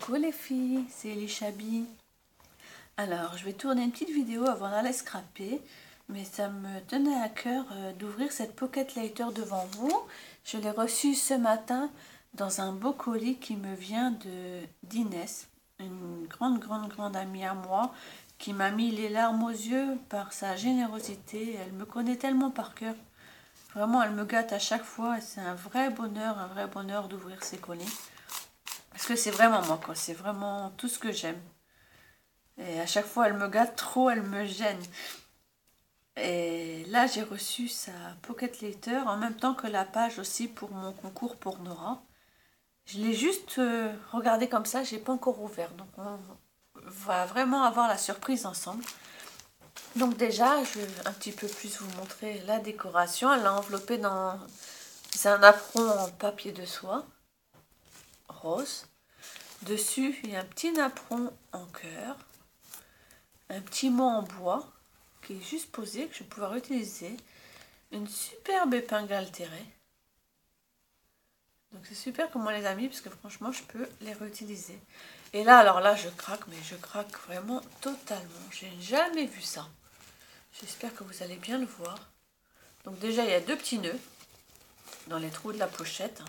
Coucou les filles, c'est Elie Chabi. Alors, je vais tourner une petite vidéo avant d'aller scraper, mais ça me tenait à cœur d'ouvrir cette Pocket Lighter devant vous. Je l'ai reçue ce matin dans un beau colis qui me vient d'Inès, une grande amie à moi, qui m'a mis les larmes aux yeux par sa générosité. Elle me connaît tellement par cœur. Vraiment, elle me gâte à chaque fois et c'est un vrai bonheur d'ouvrir ces colis. Parce que c'est vraiment moi, quoi. C'est vraiment tout ce que j'aime. Et à chaque fois, elle me gâte trop, elle me gêne. Et là, j'ai reçu sa Pocket Letter en même temps que la page aussi pour mon concours pour Nora. Je l'ai juste regardé comme ça, j'ai pas encore ouvert. Donc, on va vraiment avoir la surprise ensemble. Donc déjà, je vais un petit peu plus vous montrer la décoration. Elle l'a enveloppée dans... C'est un apron en papier de soie rose. Dessus, il y a un petit napperon en cœur, un petit mot en bois qui est juste posé, que je vais pouvoir utiliser, une superbe épingle altérée. Donc c'est super pour moi les amis, parce que franchement, je peux les réutiliser. Et là, alors là, je craque, mais je craque vraiment totalement. J'ai jamais vu ça. J'espère que vous allez bien le voir. Donc déjà, il y a deux petits nœuds dans les trous de la pochette.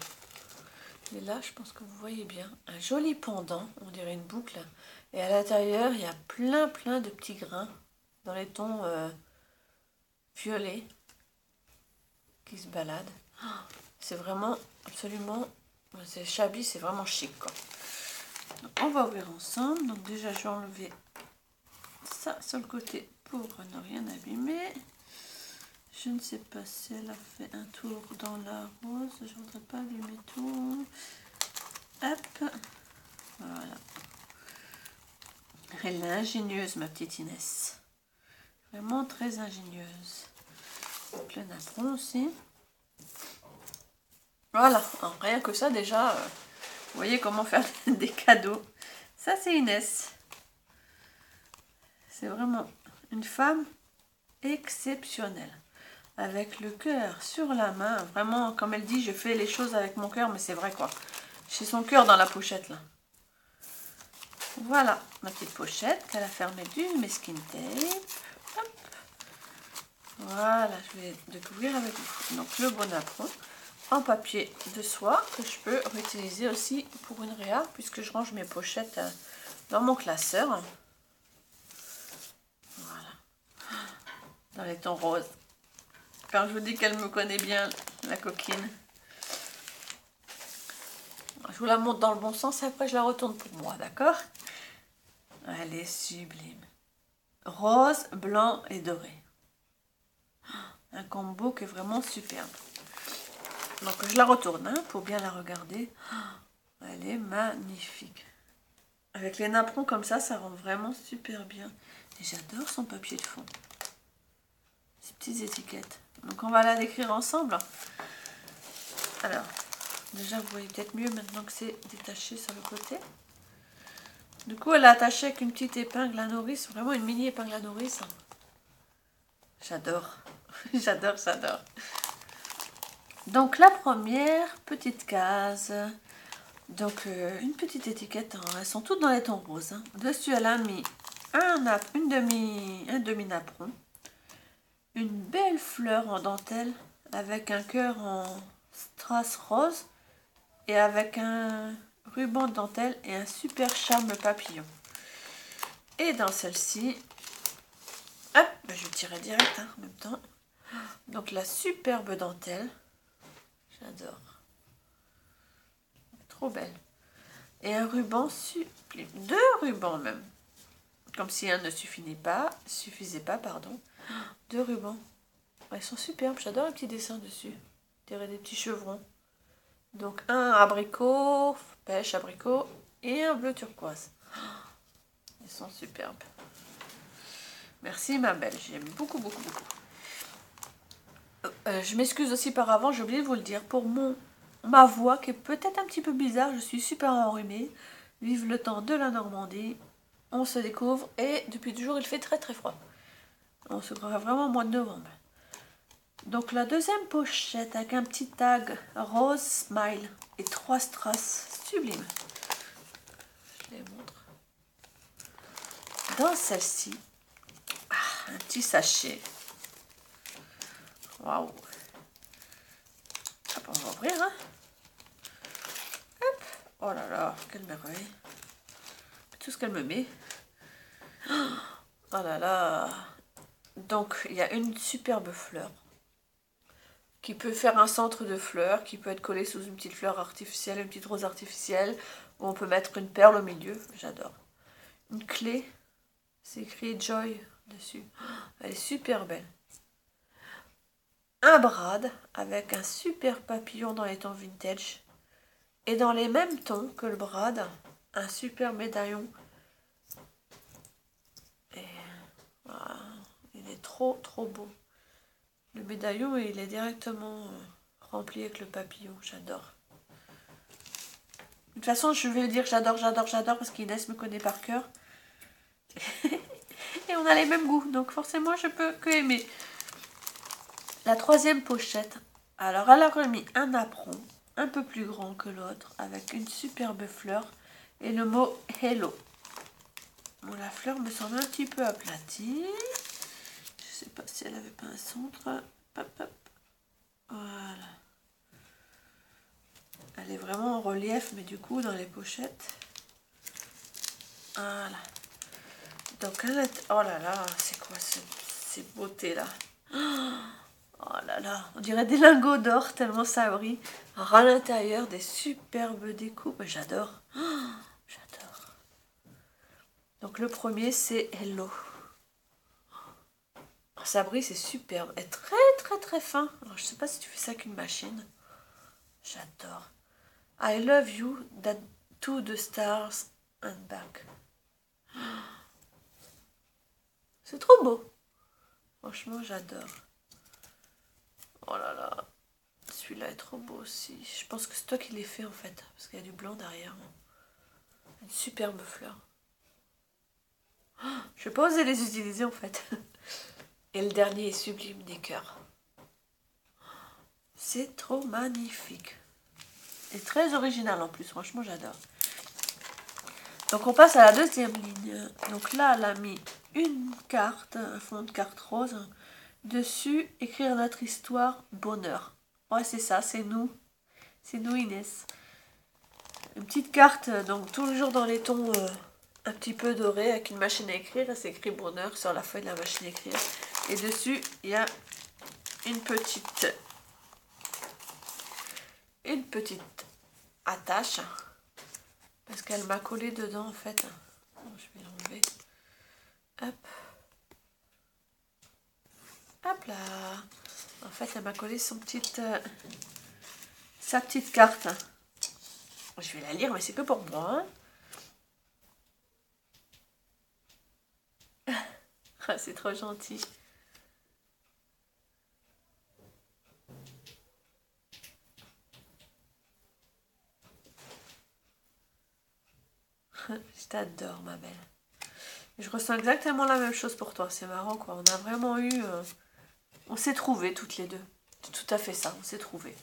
Et là, je pense que vous voyez bien, un joli pendant, on dirait une boucle. Et à l'intérieur, il y a plein de petits grains dans les tons violets qui se baladent. C'est vraiment, absolument, c'est Chabi, c'est vraiment chic, quoi. Donc, on va ouvrir ensemble. Donc déjà, je vais enlever ça sur le côté pour ne rien abîmer. Je ne sais pas si elle a fait un tour dans la rose. Je ne voudrais pas abîmer tout. Hop. Voilà. Elle est ingénieuse, ma petite Inès. Vraiment très ingénieuse. Plein napperon aussi. Voilà. Alors, rien que ça, déjà, vous voyez comment faire des cadeaux. Ça, c'est Inès. C'est vraiment une femme exceptionnelle. Avec le cœur sur la main. Vraiment, comme elle dit, je fais les choses avec mon cœur, mais c'est vrai, quoi. J'ai son cœur dans la pochette, là. Voilà, ma petite pochette qu'elle a fermée du masking tape. Hop. Voilà, je vais découvrir avec vous. Donc le bon apron en papier de soie que je peux réutiliser aussi pour une réa puisque je range mes pochettes dans mon classeur. Voilà, dans les tons roses. Quand je vous dis qu'elle me connaît bien, la coquine. Je vous la montre dans le bon sens et après je la retourne pour moi, d'accord? Elle est sublime. Rose, blanc et doré. Un combo qui est vraiment superbe. Donc je la retourne hein, pour bien la regarder. Elle est magnifique. Avec les napperons comme ça rend vraiment super bien. Et j'adore son papier de fond. Ces petites étiquettes. Donc on va la décrire ensemble. Alors, déjà vous voyez peut-être mieux maintenant que c'est détaché sur le côté. Du coup elle a attaché avec une petite épingle à nourrice. Vraiment une mini épingle à nourrice. J'adore. J'adore. Donc la première petite case. Donc une petite étiquette, hein. Elles sont toutes dans les tons roses. Hein. Dessus elle a mis un demi napperon, une belle fleur en dentelle avec un cœur en strass rose et avec un ruban de dentelle et un super charme papillon. Et dans celle-ci, hop, je tirais direct hein, en même temps. Donc la superbe dentelle, j'adore, trop belle. Et un ruban supplémentaire, deux rubans même, comme si un ne suffisait pas, pardon. Deux rubans, ils sont superbes, j'adore les petits dessins dessus, des petits chevrons. Donc un abricot, pêche abricot et un bleu turquoise. Ils sont superbes. Merci ma belle, j'aime beaucoup. Je m'excuse aussi par avant, j'ai oublié de vous le dire, pour ma voix qui est peut-être un petit peu bizarre, je suis super enrhumée. Vive le temps de la Normandie, on se découvre et depuis toujours il fait très froid. On se croirait vraiment au mois de novembre. Donc la deuxième pochette avec un petit tag rose smile et 3 strass sublimes. dans celle-ci, un petit sachet. Waouh! Hop, on va ouvrir. Hein. Hop! Oh là là, quelle merveille! Tout ce qu'elle me met. Oh là là! Donc, il y a une superbe fleur qui peut faire un centre de fleurs, qui peut être collée sous une petite fleur artificielle, une petite rose artificielle, où on peut mettre une perle au milieu. J'adore. Une clé, c'est écrit Joy dessus. Elle est super belle. Un brad avec un super papillon dans les tons vintage. Et dans les mêmes tons que le brad, un super médaillon. Et voilà, il est trop beau. Le médaillon, il est directement rempli avec le papillon. J'adore. De toute façon, je vais dire j'adore parce qu'Inès me connaît par cœur. Et on a les mêmes goûts, donc forcément, je peux que aimer. La troisième pochette. Alors, elle a remis un apron un peu plus grand que l'autre, avec une superbe fleur et le mot Hello. Bon, la fleur me semble un petit peu aplatie. Je sais pas si elle avait pas un centre. Hop, hop. Voilà. Elle est vraiment en relief, mais du coup, dans les pochettes. Voilà. Donc, elle est... Oh là là, c'est quoi ces beautés-là? Oh là là, on dirait des lingots d'or, tellement ça brille. Alors, à l'intérieur, des superbes découpes. J'adore. J'adore. Donc, le premier, c'est Hello. Ça brille, c'est superbe. Et très fin. Alors, je sais pas si tu fais ça avec une machine. J'adore. I love you, that to the stars and back. C'est trop beau. Franchement, j'adore. Oh là là. Celui-là est trop beau aussi. Je pense que c'est toi qui l'ai fait en fait. Parce qu'il y a du blanc derrière. Une superbe fleur. Je vais pas oser les utiliser en fait. Et le dernier est sublime, des cœurs. C'est trop magnifique. Et très original en plus. Franchement, j'adore. Donc on passe à la deuxième ligne. Donc là, elle a mis une carte, un fond de carte rose. Dessus, écrire notre histoire, bonheur. Ouais, c'est ça, c'est nous. C'est nous, Inès. Une petite carte, donc toujours dans les tons un petit peu dorés, avec une machine à écrire. C'est écrit bonheur sur la feuille de la machine à écrire. Et dessus, il y a une petite attache. Parce qu'elle m'a collé dedans, en fait. Je vais l'enlever. Hop. Hop là. En fait, elle m'a collé sa petite carte. Je vais la lire, mais c'est que pour moi. Ah, c'est trop gentil. Je t'adore, ma belle. Je ressens exactement la même chose pour toi. C'est marrant, quoi. On a vraiment eu... On s'est trouvés toutes les deux. C'est tout à fait ça, on s'est trouvés.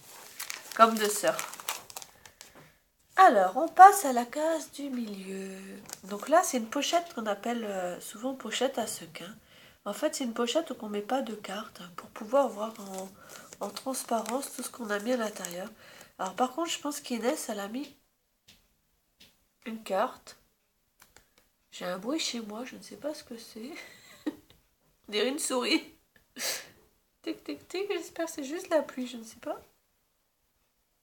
Comme deux sœurs. Alors, on passe à la case du milieu. Donc là, c'est une pochette qu'on appelle souvent pochette à sequins. En fait, c'est une pochette où on ne met pas de cartes pour pouvoir voir en transparence tout ce qu'on a mis à l'intérieur. Alors par contre, je pense qu'Inès, elle a mis une carte. J'ai un bruit chez moi, je ne sais pas ce que c'est. On dirait une souris. Tic, tic, tic, j'espère que c'est juste la pluie, je ne sais pas.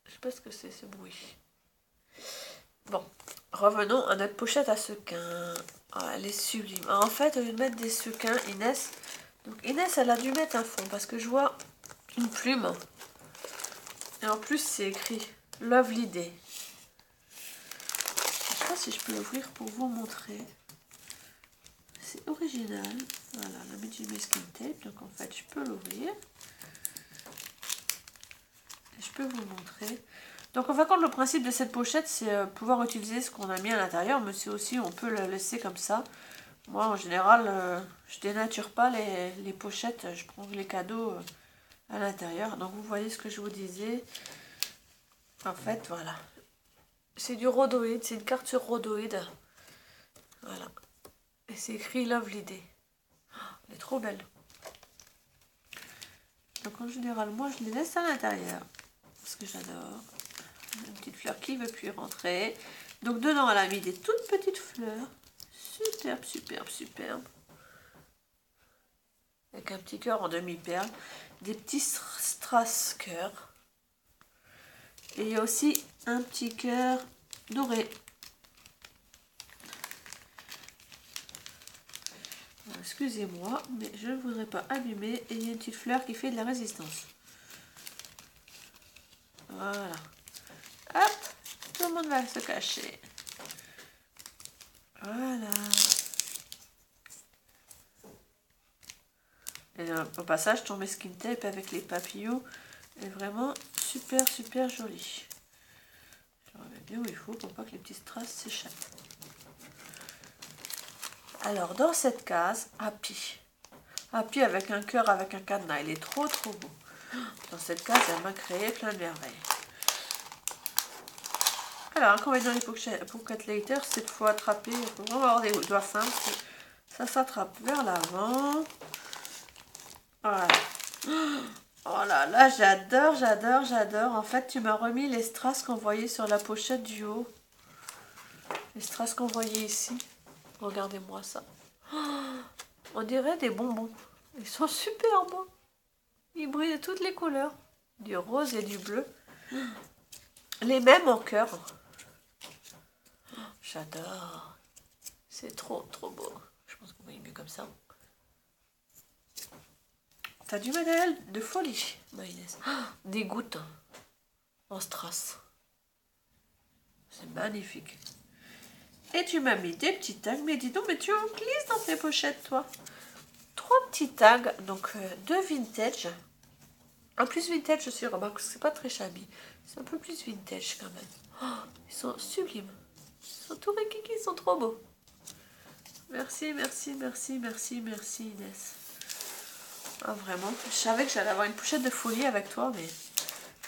Je ne sais pas ce que c'est ce bruit. Bon, revenons à notre pochette à sequins. Oh, elle est sublime. Alors, en fait, au lieu de mettre des sequins, Inès... Donc Inès, elle a dû mettre un fond parce que je vois une plume. Et en plus, c'est écrit « Lovely Day ». Je ne sais pas si je peux l'ouvrir pour vous montrer. C'est original. Voilà, la mettre du masking tape. Donc en fait, je peux l'ouvrir. Et je peux vous montrer. Donc en fin de compte, le principe de cette pochette, c'est pouvoir utiliser ce qu'on a mis à l'intérieur. Mais c'est aussi, on peut le laisser comme ça. Moi, en général, je dénature pas les pochettes. Je prends les cadeaux à l'intérieur. Donc vous voyez ce que je vous disais. En fait, voilà. C'est du rhodoïde. C'est une carte sur rhodoïde. Voilà. Et c'est écrit Lovely Day. Elle est trop belle. Donc en général, moi je les laisse à l'intérieur. Parce que j'adore. Une petite fleur qui ne veut plus rentrer. Donc dedans, elle a mis des toutes petites fleurs. Superbe, superbe, superbe. Avec un petit cœur en demi-perle. Des petits strass cœurs. Et il y a aussi un petit cœur doré. Excusez-moi, mais je ne voudrais pas abîmer. Et il y a une petite fleur qui fait de la résistance. Voilà. Hop, tout le monde va se cacher. Voilà. Et au passage, ton skin tape avec les papillons est vraiment super, super joli. Je remets bien où il faut pour pas que les petits strass s'échappent. Alors, dans cette case, Happy. Happy avec un cœur, avec un cadenas. Il est trop, trop beau. Dans cette case, elle m'a créé plein de merveilles. Alors, quand on va dans les pocket later, cette fois attraper, il faut vraiment avoir des doigts simples. Ça s'attrape vers l'avant. Voilà. Oh là là, j'adore, j'adore, j'adore. En fait, tu m'as remis les strass qu'on voyait sur la pochette du haut. Les strass qu'on voyait ici. Regardez-moi ça. On dirait des bonbons. Ils sont super beaux. Ils brillent de toutes les couleurs. Du rose et du bleu. Les mêmes en cœur. J'adore. C'est trop, trop beau. Je pense qu'on voit mieux comme ça. T'as du modèle de folie, Maïnès. Des gouttes en strass. C'est magnifique. Et tu m'as mis des petits tags. Mais dis donc, mais tu en glisses dans tes pochettes, toi. 3 petits tags, donc 2 vintage. En plus vintage, je suis remarque que c'est pas très shabby. C'est un peu plus vintage quand même. Oh, ils sont sublimes. Ils sont tout rikiki, ils sont trop beaux. Merci, merci, merci, merci, merci Inès. Ah vraiment, je savais que j'allais avoir une pochette de folie avec toi, mais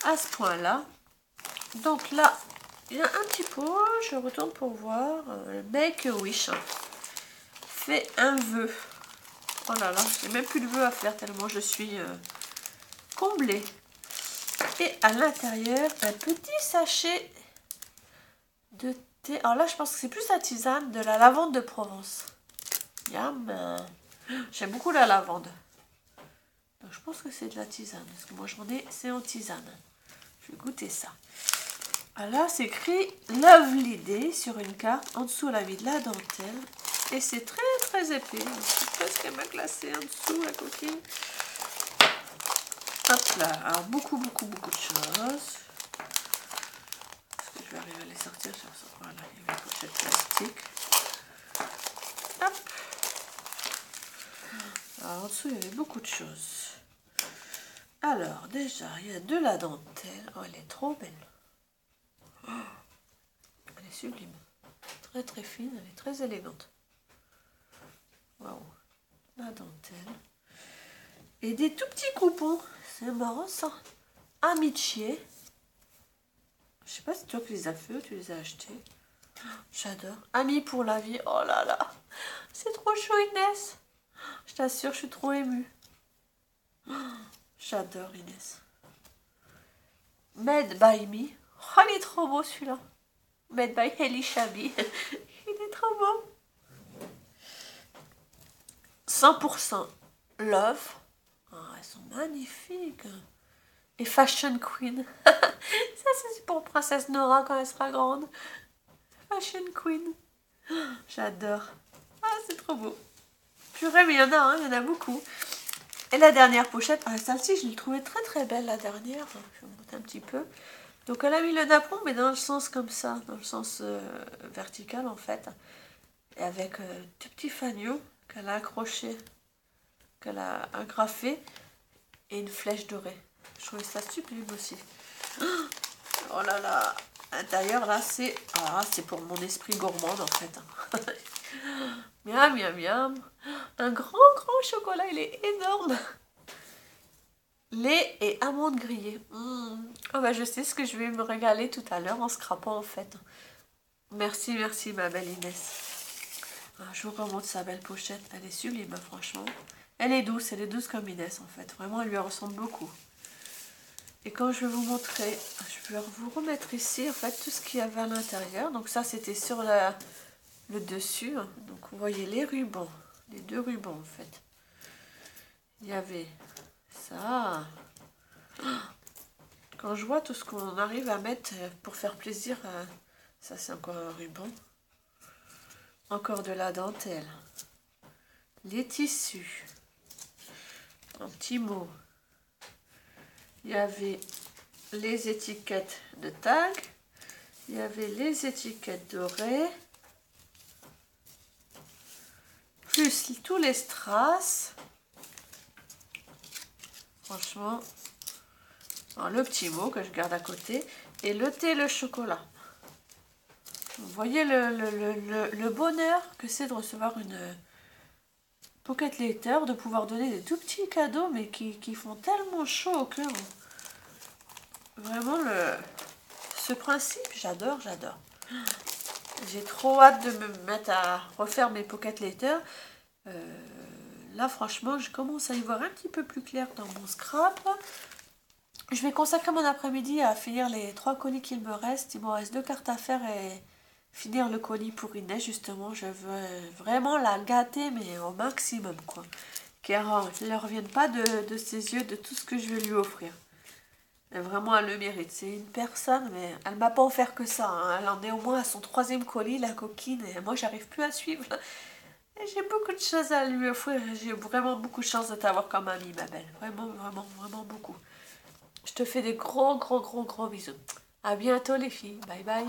à ce point-là. Donc là, il y a un petit pot, je retourne pour voir. Make a Wish. Fais un vœu. Oh là là, j'ai même plus de vœux à faire tellement je suis comblée. Et à l'intérieur, un petit sachet de thé. Alors là, je pense que c'est plus la tisane de la lavande de Provence. Yam. J'aime beaucoup la lavande. Donc je pense que c'est de la tisane. Parce que moi, j'en ai, c'est en tisane. Je vais goûter ça. Alors là, c'est écrit Lovely Day sur une carte. En dessous, elle a mis de la dentelle. Et c'est très, très épais. C'est presque à m'a glacé en dessous, la coquille. Hop là, alors beaucoup, beaucoup, beaucoup de choses. Est-ce que je vais arriver à les sortir sur ça? Voilà, il y a une pochette plastique. Hop. Alors en dessous, il y avait beaucoup de choses. Alors, déjà, il y a de la dentelle. Oh, elle est trop belle. Oh, elle est sublime. Très, très fine, elle est très élégante. Waouh. La dentelle. Et des tout petits coupons. C'est marrant ça. Amitié. Je sais pas si toi tu les as fait ou tu les as achetés. J'adore. Amis pour la vie. Oh là là. C'est trop chaud Inès. Je t'assure, je suis trop émue. J'adore Inès. Made by me. Oh, il est trop beau celui-là. Made by Ellie Chabi. Il est trop beau. 100% love. Oh, elles sont magnifiques. Et Fashion Queen. Ça, c'est pour Princesse Nora quand elle sera grande. Fashion Queen. J'adore. Ah, c'est trop beau. Purée, mais il y en a, hein, il y en a beaucoup. Et la dernière pochette, ah, celle-ci, je l'ai trouvée très très belle, la dernière. Je vais vous montrer un petit peu. Donc, elle a mis le napperon, mais dans le sens comme ça, dans le sens vertical, en fait. Et avec deux petits fanions qu'elle a accrochés, qu'elle a agrafés, et une flèche dorée. Je trouvais ça sublime aussi. Oh là là, l'intérieur là, c'est pour mon esprit gourmande en fait. Miam, miam, miam. Un grand, grand chocolat, il est énorme. Lait et amandes grillées. Oh bah je sais ce que je vais me régaler tout à l'heure en scrapant en fait. Merci, merci ma belle Inès. Je vous remonte sa belle pochette. Elle est sublime, franchement. Elle est douce comme Inès, en fait. Vraiment, elle lui ressemble beaucoup. Et quand je vais vous montrer, je vais vous remettre ici, en fait, tout ce qu'il y avait à l'intérieur. Donc ça, c'était sur le dessus. Donc vous voyez les rubans, les 2 rubans, en fait. Il y avait ça. Quand je vois tout ce qu'on arrive à mettre pour faire plaisir, ça c'est encore un ruban. Encore de la dentelle. Les tissus. Un petit mot. Il y avait les étiquettes de tag. Il y avait les étiquettes dorées. Plus tous les strass. Franchement. Alors, le petit mot que je garde à côté. Et le thé et le chocolat. Vous voyez le bonheur que c'est de recevoir une pocket letter, de pouvoir donner des tout petits cadeaux, mais qui font tellement chaud au cœur. Vraiment, ce principe, j'adore. J'ai trop hâte de me mettre à refaire mes pocket letters. Là, franchement, je commence à y voir un petit peu plus clair dans mon scrap. Je vais consacrer mon après-midi à finir les 3 colis qu'il me reste. Il me reste 2 cartes à faire et finir le colis pour Inès, justement. Je veux vraiment la gâter, mais au maximum, quoi. Car je ne revienne pas de ses yeux, de tout ce que je vais lui offrir. Et vraiment, elle le mérite. C'est une personne, mais elle m'a pas offert que ça. Hein. Elle en est au moins à son 3e colis, la coquine, et moi, j'arrive plus à suivre. Et j'ai beaucoup de choses à lui offrir. J'ai vraiment beaucoup de chance de t'avoir comme amie, ma belle. Vraiment beaucoup. Je te fais des gros bisous. À bientôt, les filles. Bye bye.